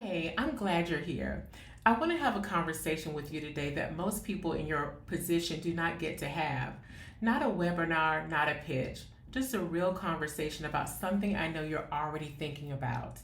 Hey, I'm glad you're here. I want to have a conversation with you today that most people in your position do not get to have. Not a webinar, not a pitch, just a real conversation about something I know you're already thinking about.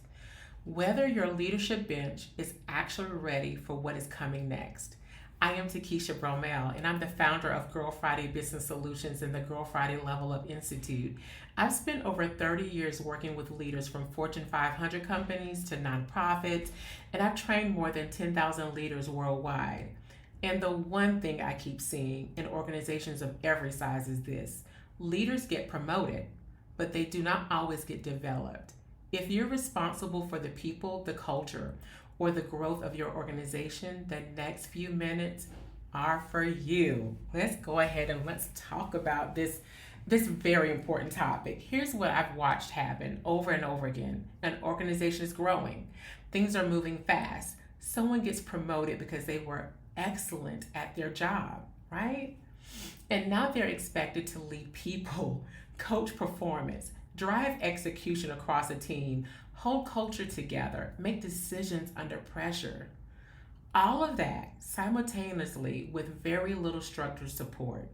Whether your leadership bench is actually ready for what is coming next. I am Takesha Bromell, and I'm the founder of Girl Friday Business Solutions and the Girl Friday Level Up Institute. I've spent over 30 years working with leaders from Fortune 500 companies to nonprofits, and I've trained more than 10,000 leaders worldwide. And the one thing I keep seeing in organizations of every size is this: leaders get promoted, but they do not always get developed. If you're responsible for the people, the culture, or the growth of your organization, the next few minutes are for you. Let's go ahead and let's talk about this very important topic. Here's what I've watched happen over and over again. An organization is growing. Things are moving fast. Someone gets promoted because they were excellent at their job, right? And now they're expected to lead people, coach performance, drive execution across a team, hold culture together, make decisions under pressure. All of that simultaneously with very little structured support.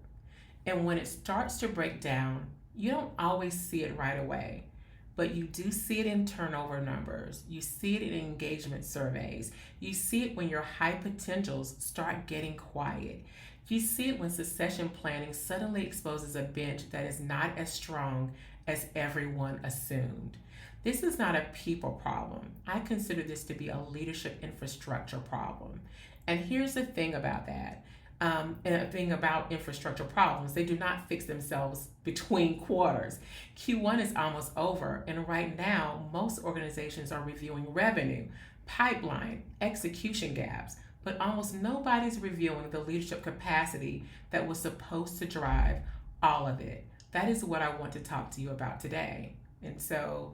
And when it starts to break down, you don't always see it right away, but you do see it in turnover numbers. You see it in engagement surveys. You see it when your high potentials start getting quiet. You see it when succession planning suddenly exposes a bench that is not as strong as everyone assumed. This is not a people problem. I consider this to be a leadership infrastructure problem. And here's the thing about that. And a thing about infrastructure problems, they do not fix themselves between quarters. Q1 is almost over, and right now, most organizations are reviewing revenue, pipeline, execution gaps, but almost nobody's reviewing the leadership capacity that was supposed to drive all of it. That is what I want to talk to you about today. And so,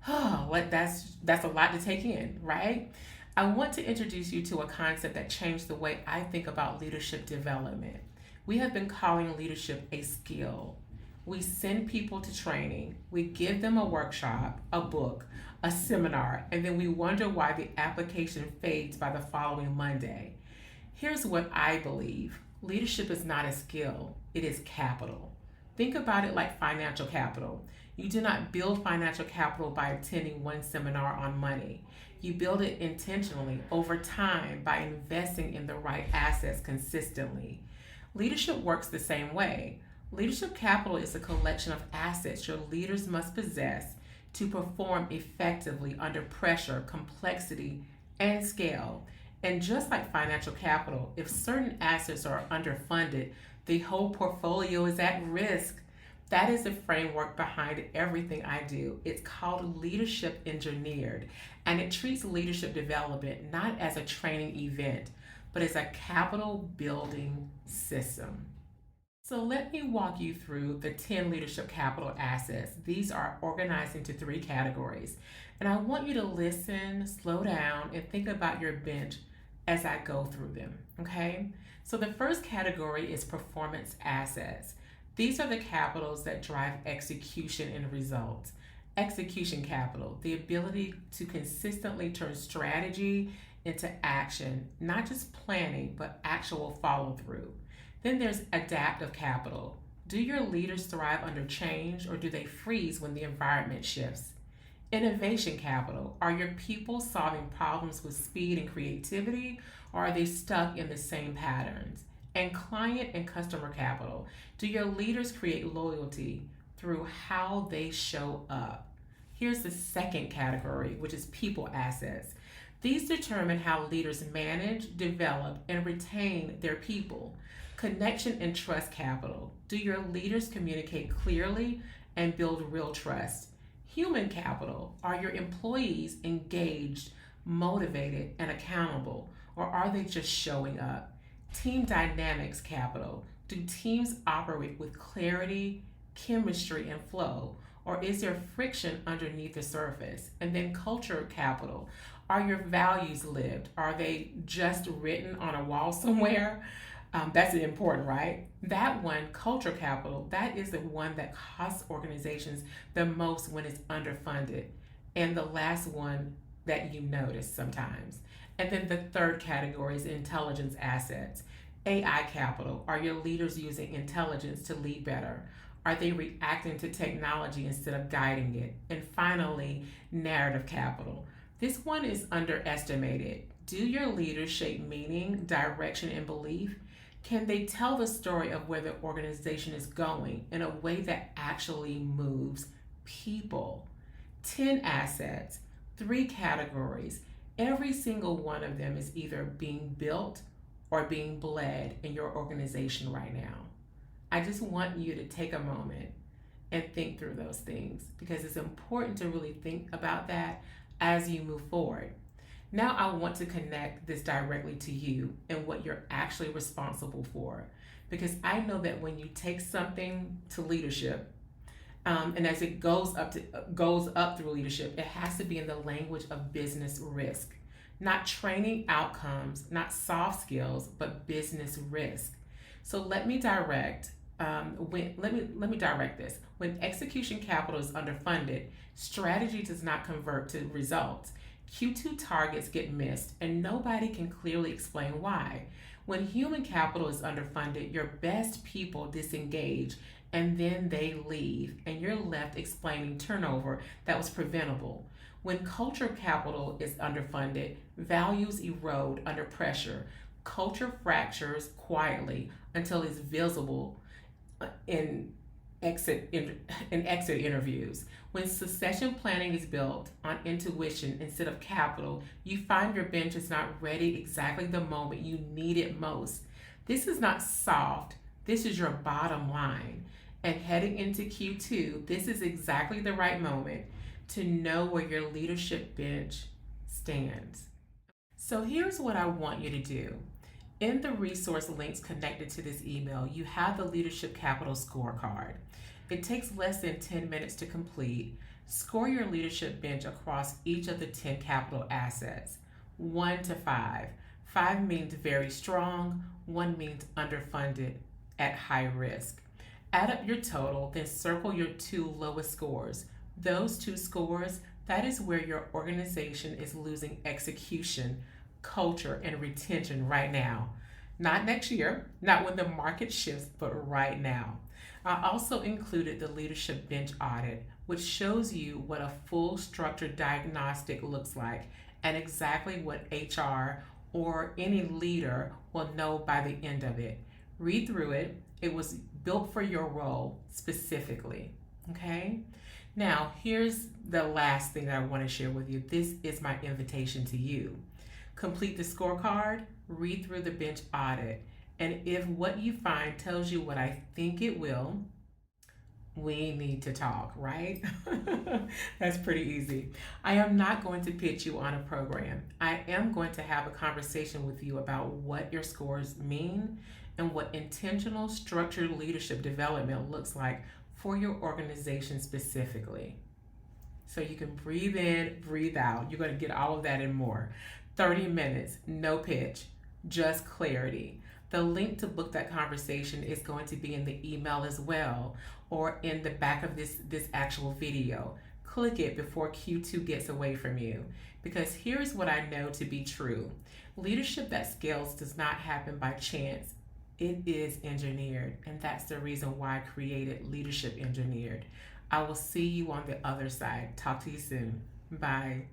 that's a lot to take in, right? I want to introduce you to a concept that changed the way I think about leadership development. We have been calling leadership a skill. We send people to training, we give them a workshop, a book, a seminar, and then we wonder why the application fades by the following Monday. Here's what I believe: leadership is not a skill, it is capital. Think about it like financial capital. You do not build financial capital by attending one seminar on money. You build it intentionally over time by investing in the right assets consistently. Leadership works the same way. Leadership capital is a collection of assets your leaders must possess to perform effectively under pressure, complexity, and scale. And just like financial capital, if certain assets are underfunded, the whole portfolio is at risk. That is the framework behind everything I do. It's called Leadership Engineered, and it treats leadership development not as a training event, but as a capital building system. So let me walk you through the 10 leadership capital assets. These are organized into three categories. And I want you to listen, slow down, and think about your bench as I go through them, okay? So the first category is performance assets. These are the capitals that drive execution and results. Execution capital, the ability to consistently turn strategy into action, not just planning, but actual follow through. Then there's adaptive capital. Do your leaders thrive under change, or do they freeze when the environment shifts? Innovation capital, are your people solving problems with speed and creativity, or are they stuck in the same patterns? And client and customer capital, do your leaders create loyalty through how they show up? Here's the second category, which is people assets. These determine how leaders manage, develop, and retain their people. Connection and trust capital, do your leaders communicate clearly and build real trust? Human capital, are your employees engaged, motivated, and accountable, or are they just showing up? Team dynamics capital, do teams operate with clarity, chemistry, and flow, or is there friction underneath the surface? And then culture capital, are your values lived? Are they just written on a wall somewhere? That's important, right? That one, culture capital, that is the one that costs organizations the most when it's underfunded. And the last one, that you notice sometimes. And then the third category is intelligence assets. AI capital. Are your leaders using intelligence to lead better? Are they reacting to technology instead of guiding it? And finally, narrative capital. This one is underestimated. Do your leaders shape meaning, direction, and belief? Can they tell the story of where the organization is going in a way that actually moves people? 10 assets, 3 categories. Every single one of them is either being built or being bled in your organization right now. I just want you to take a moment and think through those things because it's important to really think about that as you move forward. Now I want to connect this directly to you and what you're actually responsible for, because I know that when you take something to leadership, and as it goes up through leadership, it has to be in the language of business risk, not training outcomes, not soft skills, but business risk. So let me direct. Let me direct this. When execution capital is underfunded, strategy does not convert to results. Q2 targets get missed, and nobody can clearly explain why. When human capital is underfunded, your best people disengage and then they leave, and you're left explaining turnover that was preventable. When culture capital is underfunded, values erode under pressure. Culture fractures quietly until it's visible in exit interviews. When succession planning is built on intuition instead of capital, you find your bench is not ready exactly the moment you need it most. This is not soft. This is your bottom line. And heading into Q2, this is exactly the right moment to know where your leadership bench stands. So here's what I want you to do. In the resource links connected to this email, you have the Leadership Capital Scorecard. It takes less than 10 minutes to complete. Score your leadership bench across each of the 10 capital assets, 1 to 5. 5 means very strong, 1 means underfunded at high risk. Add up your total, then circle your 2 lowest scores. Those 2 scores, that is where your organization is losing execution, culture, and retention right now. Not next year, not when the market shifts, but right now. I also included the leadership bench audit, which shows you what a full structured diagnostic looks like and exactly what HR or any leader will know by the end of it. Read through it. It was built for your role specifically. Okay? Now, here's the last thing that I want to share with you. This is my invitation to you. Complete the scorecard, read through the bench audit, and if what you find tells you what I think it will, we need to talk, right? That's pretty easy. I am not going to pitch you on a program. I am going to have a conversation with you about what your scores mean and what intentional structured leadership development looks like for your organization specifically. So you can breathe in, breathe out. You're going to get all of that and more. 30 minutes, no pitch, just clarity. The link to book that conversation is going to be in the email as well, or in the back of this actual video. Click it before Q2 gets away from you, because here's what I know to be true. Leadership that scales does not happen by chance. It is engineered, and that's the reason why I created Leadership Engineered. I will see you on the other side. Talk to you soon. Bye.